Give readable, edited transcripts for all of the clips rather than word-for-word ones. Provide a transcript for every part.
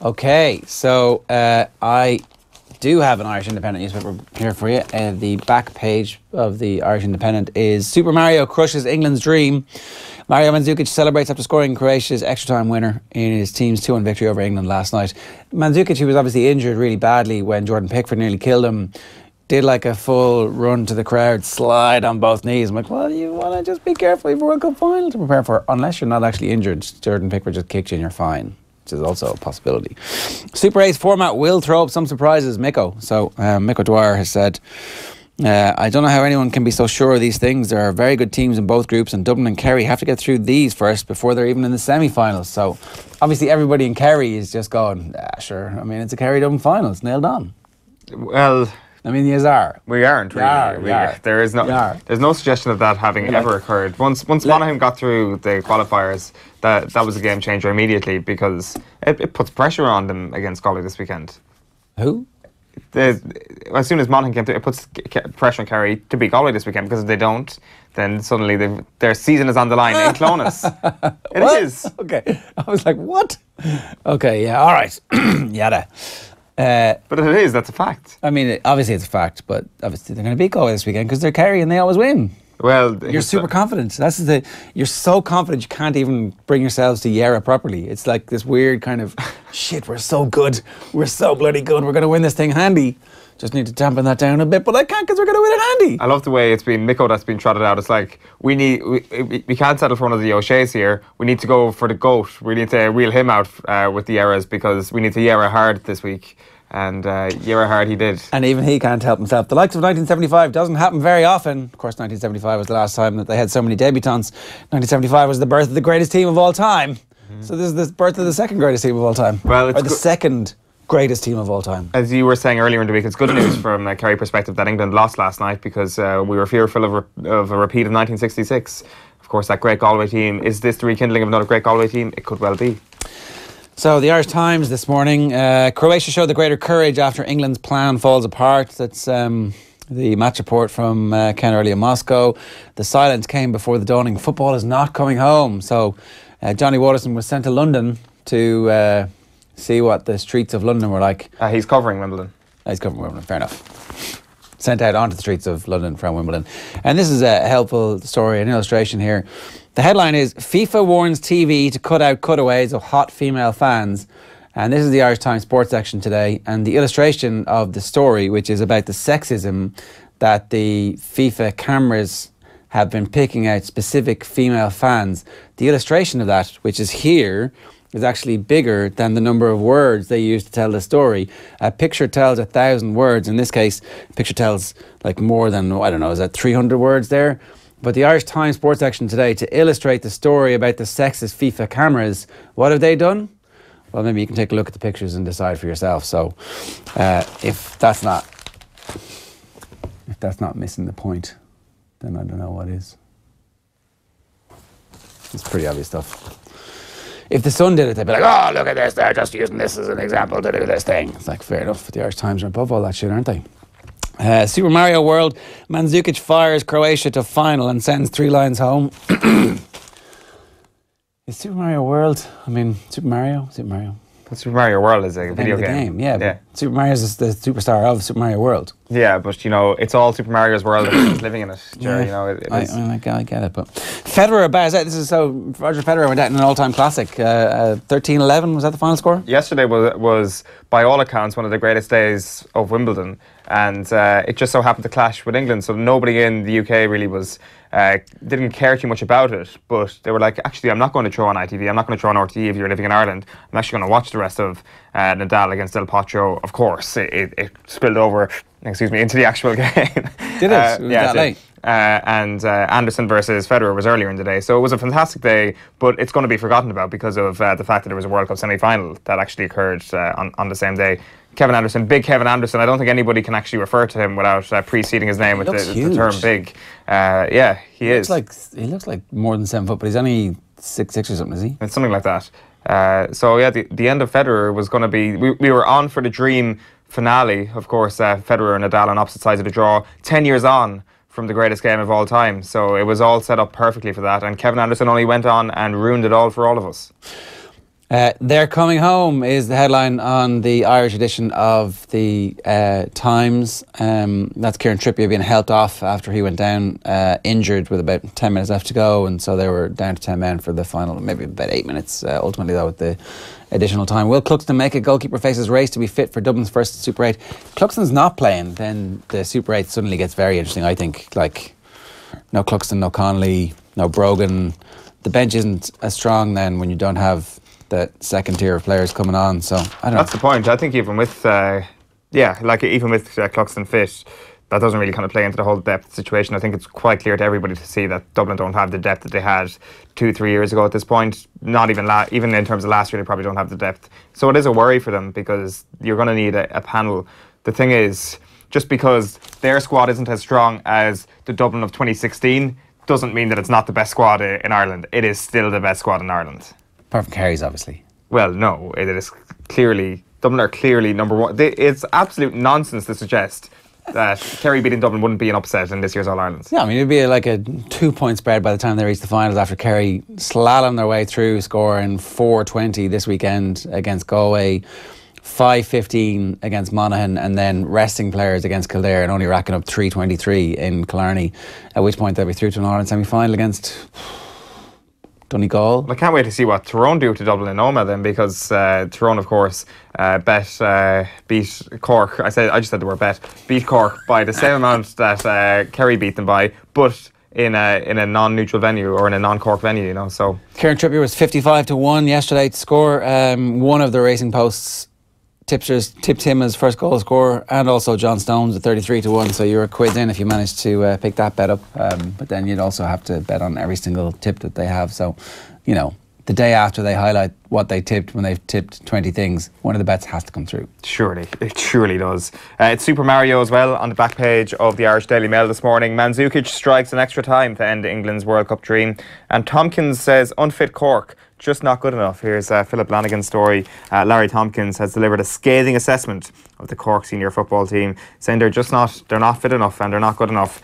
Okay, so I do have an Irish Independent newspaper here for you. The back page of the Irish Independent is Super Mario crushes England's dream. Mario Mandzukic celebrates after scoring Croatia's extra-time winner in his team's 2-1 victory over England last night. Mandzukic, who was obviously injured really badly when Jordan Pickford nearly killed him, did like a full run to the crowd, slide on both knees. I'm like, well, you want to just be careful. You have a World Cup final to prepare for. Unless you're not actually injured, Jordan Pickford just kicked you and you're fine, which is also a possibility. Super 8's format will throw up some surprises, Miko. So Miko Dwyer has said, I don't know how anyone can be so sure of these things. There are very good teams in both groups, and Dublin and Kerry have to get through these first before they're even in the semi-finals. So obviously everybody in Kerry is just going, sure. I mean, it's a Kerry-Dublin final. It's nailed on. Well, I mean, you are. We aren't really. There is no. There's no suggestion of that having ever occurred. Once Monaghan got through the qualifiers, that was a game changer immediately because it puts pressure on them against Galway this weekend. Who? As soon as Monaghan came through, it puts pressure on Kerry to beat Galway this weekend, because if they don't, then suddenly their season is on the line in Clonus. It is. Okay. I was like, what? Okay, yeah, all right. Yada. But it is, that's a fact. I mean, obviously it's a fact, but obviously they're going to beat Galway this weekend because they're Kerry and they always win. Well, you're super confident. You're so confident you can't even bring yourselves to Yarra properly. It's like this weird kind of, shit, we're so good. We're so bloody good. We're going to win this thing handy. Just need to dampen that down a bit, but I can't because we're going to win it handy. I love the way it's been, Miko, that's been trotted out. It's like, we can't settle for one of the O'Shea's here. We need to go for the GOAT. We need to wheel him out with the Yarras, because we need to Yarra hard this week. And Yarra hard he did. And even he can't help himself. The likes of 1975 doesn't happen very often. Of course, 1975 was the last time that they had so many debutants. 1975 was the birth of the greatest team of all time. So this is the birth of the second greatest team of all time. Well, it's or the second greatest team of all time. As you were saying earlier in the week, it's good news from a Kerry perspective that England lost last night, because we were fearful of a repeat of 1966. Of course, that great Galway team. Is this the rekindling of another great Galway team? It could well be. So the Irish Times this morning, Croatia showed the greater courage after England's plan falls apart. That's the match report from Ken Early in Moscow. The silence came before the dawning. Football is not coming home. So Johnny Waterson was sent to London to see what the streets of London were like. He's covering Wimbledon. He's covering Wimbledon, fair enough. Sent out onto the streets of London from Wimbledon. And this is a helpful story, an illustration here. The headline is, FIFA warns TV to cut out cutaways of hot female fans. And this is the Irish Times sports section today. And the illustration of the story, which is about the sexism that the FIFA cameras have been picking out specific female fans. The illustration of that, which is here, is actually bigger than the number of words they use to tell the story. A picture tells 1,000 words. In this case, a picture tells like more than, I don't know, is that 300 words there? But the Irish Times sports section today, to illustrate the story about the sexist FIFA cameras, what have they done? Well, maybe you can take a look at the pictures and decide for yourself. So if that's not missing the point, then I don't know what is. It's pretty obvious stuff. If the Sun did it, they'd be like, oh, look at this, they're just using this as an example to do this thing. It's like, fair enough, the Irish Times are above all that shit, aren't they? Super Mario World, Mandzukic fires Croatia to final and sends 3 lions home. Is Super Mario World, I mean, Super Mario? Super Mario World is a video game. Yeah. Super Mario is the superstar of Super Mario World. Yeah, but you know, it's all Super Mario's world and he's living in it. Jerry, you know, I get it, but Federer Roger Federer went out in an all-time classic. 13-11, was that the final score? Yesterday was by all accounts one of the greatest days of Wimbledon, and it just so happened to clash with England, so nobody in the UK really was didn't care too much about it, but they were like, actually, I'm not going to throw on ITV, I'm not going to throw on RTE if you're living in Ireland. I'm actually going to watch the rest of Nadal against Del Potro. Of course, it spilled over, into the actual game. Did it? Yeah, late. And Anderson versus Federer was earlier in the day, so it was a fantastic day, but it's going to be forgotten about because of the fact that there was a World Cup semi-final that actually occurred on the same day. Kevin Anderson, big Kevin Anderson. I don't think anybody can actually refer to him without preceding his name with the term big. Yeah, he is. He looks like more than 7 foot, but he's only 6'6" or something, is he? It's something like that. So yeah, the end of Federer was going to be. We were on for the dream finale, of course. Federer and Nadal on opposite sides of the draw. 10 years on from the greatest game of all time. So it was all set up perfectly for that. And Kevin Anderson only went on and ruined it all for all of us. They're coming home is the headline on the Irish edition of the Times. That's Kieran Trippier being helped off after he went down injured with about 10 minutes left to go, and so they were down to 10 men for the final, maybe about 8 minutes ultimately though with the additional time. Will Cluxton make it? Goalkeeper faces race to be fit for Dublin's first Super 8. Cluxton's not playing, then the Super 8 suddenly gets very interesting, I think. Like, no Cluxton, no Connolly, no Brogan. The bench isn't as strong then when you don't have the second tier of players coming on, so I don't know. That's the point. I think even with even with Cluxton fit, that doesn't really kind of play into the whole depth situation. I think it's quite clear to everybody to see that Dublin don't have the depth that they had 2-3 years ago at this point. Not even even in terms of last year, they probably don't have the depth. So it is a worry for them because you're going to need a panel. The thing is, just because their squad isn't as strong as the Dublin of 2016 doesn't mean that it's not the best squad in Ireland. It is still the best squad in Ireland. Apart from Kerry's, obviously. Well, no, it is clearly, Dublin are clearly number one. It's absolute nonsense to suggest that Kerry beating Dublin wouldn't be an upset in this year's All-Ireland. Yeah, I mean, it'd be like a 2-point spread by the time they reach the finals after Kerry slalom their way through, scoring 4-20 this weekend against Galway, 5-15 against Monaghan, and then resting players against Kildare and only racking up 3-23 in Killarney, at which point they'll be through to an All-Ireland semi-final against Donegal. Well, I can't wait to see what Tyrone do to Dublin in Oma then, because Tyrone, of course, beat Cork. I just said the word beat Cork by the same amount that Kerry beat them by, but in a non-neutral venue or in a non-Cork venue, you know. So Kieran Trippier was 55-1 yesterday to score. One of the Racing Post's tipsters tipped him as first goal scorer, and also John Stones at 33-1. So you're a quiz in if you managed to pick that bet up. But then you'd also have to bet on every single tip that they have. So, you know, the day after they highlight what they tipped when they've tipped 20 things, one of the bets has to come through. Surely, it surely does. It's Super Mario as well on the back page of the Irish Daily Mail this morning. Mandzukic strikes an extra time to end England's World Cup dream, and Tompkins says unfit Cork, just not good enough. Here's Philip Lanigan's story. Larry Tompkins has delivered a scathing assessment of the Cork senior football team, saying they're not fit enough and they're not good enough,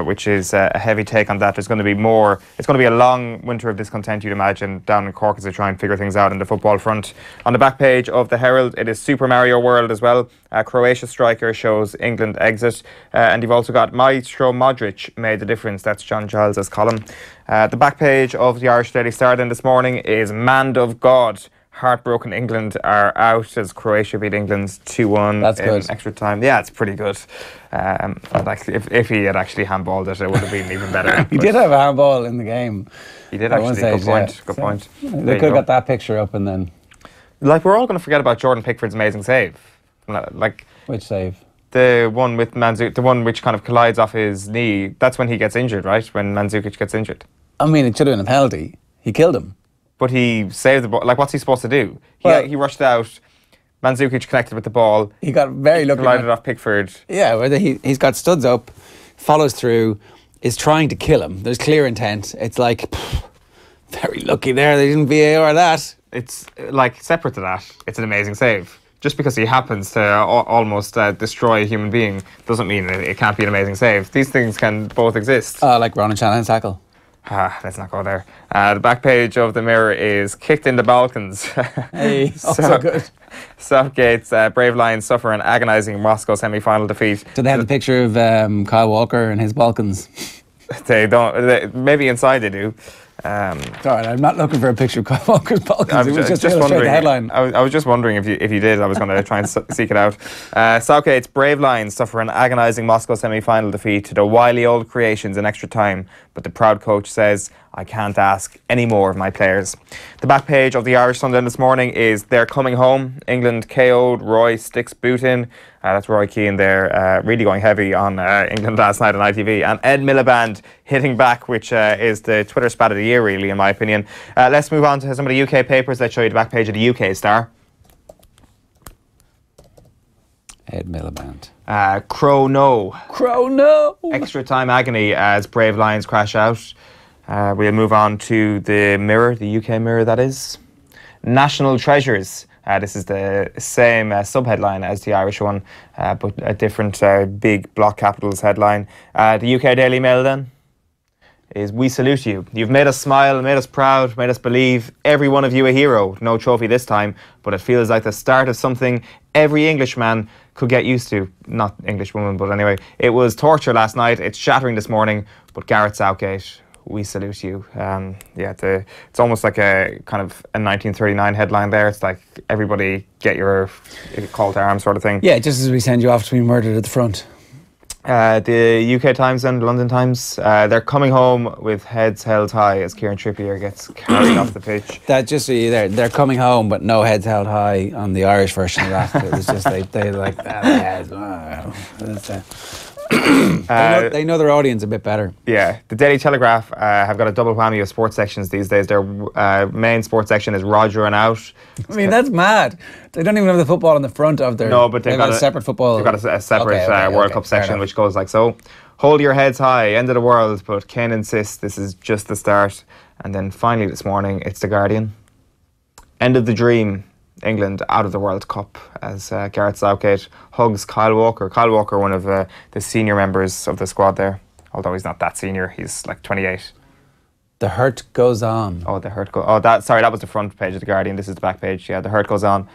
which is a heavy take on that. There's going to be more. It's going to be a long winter of discontent, you'd imagine, down in Cork as they try and figure things out in the football front. On the back page of the Herald, it is Super Mario World as well. Croatia striker shows England exit, and you've also got Maestro Modric made the difference. That's John Giles's column. The back page of the Irish Daily Star then this morning is Man of God. Heartbroken England are out as Croatia beat England 2-1 That's in good. extra time. Yeah, it's pretty good. Actually, if he had actually handballed it, it would have been even better. He did have a handball in the game. He did actually. Good point. Good point. They could have got that picture up and then. Like, we're all going to forget about Jordan Pickford's amazing save. Like, which save? The one with Mandzukic, the one which kind of collides off his knee. That's when he gets injured, right? When Mandzukic gets injured. I mean, it should have been a penalty. He killed him. But he saved the ball. Like, what's he supposed to do? He rushed out. Mandzukic connected with the ball. He got very lucky. Collided off Pickford. Yeah, whether he's got studs up, follows through, is trying to kill him. There's clear intent. It's like, very lucky there. They didn't VAR that. It's like, separate to that, it's an amazing save. Just because he happens to almost destroy a human being doesn't mean it can't be an amazing save. These things can both exist. Like Ronan Shanahan's tackle. Let's not go there. The back page of the Mirror is kicked in the Balkans. Hey, also good. Southgate's Brave Lions suffer an agonising Moscow semi-final defeat. Do they have the picture of Kyle Walker and his Balkans? They don't. Maybe inside they do. Sorry, I'm not looking for a picture of Kyle Walker's Balkans. It was just wondering. The headline. I was just wondering if you did. I was going to try and seek it out. Southgate's Brave Lions suffer an agonising Moscow semi-final defeat to the wily old creations in extra time, but the proud coach says, I can't ask any more of my players. The back page of the Irish Sunday this morning is They're Coming Home. England KO'd, Roy sticks boot in. That's Roy Keane there, really going heavy on England last night on ITV. And Ed Miliband hitting back, which is the Twitter spat of the year, really, in my opinion. Let's move on to some of the UK papers. Let's show you the back page of the UK Star. Ed Miliband. Cro No. Cro No! Extra time agony as Brave Lions crash out. We'll move on to the Mirror, the UK Mirror, that is. National Treasures. This is the same sub-headline as the Irish one, but a different big block capitals headline. The UK Daily Mail then is "We salute you. You've made us smile, made us proud, made us believe. Every one of you a hero. No trophy this time, but it feels like the start of something every Englishman could get used to." Not Englishwoman, but anyway. It was torture last night. It's shattering this morning. But Gareth Southgate, we salute you. It's almost like a kind of a 1939 headline there. It's like, everybody get your call to arms sort of thing. Yeah, just as we send you off to be murdered at the front. The UK Times and London Times, they're coming home with heads held high as Kieran Trippier gets carried off the pitch. That just so you there, they're coming home, but no heads held high on the Irish version of that. It was just they like that. They know their audience a bit better. Yeah, the Daily Telegraph have got a double whammy of sports sections these days. Their main sports section is Roger and Out. I mean, that's mad. They don't even have the football on the front of their... No, but they've got a separate football. They've got a separate World Cup section, which goes like so. Hold your heads high, end of the world, but Kane insists this is just the start. And then finally this morning, it's The Guardian. End of the dream. England out of the World Cup as Gareth Southgate hugs Kyle Walker. Kyle Walker, one of the senior members of the squad there, although he's not that senior. He's like 28. The hurt goes on. Oh, the hurt goes... that was the front page of The Guardian. This is the back page. Yeah, the hurt goes on.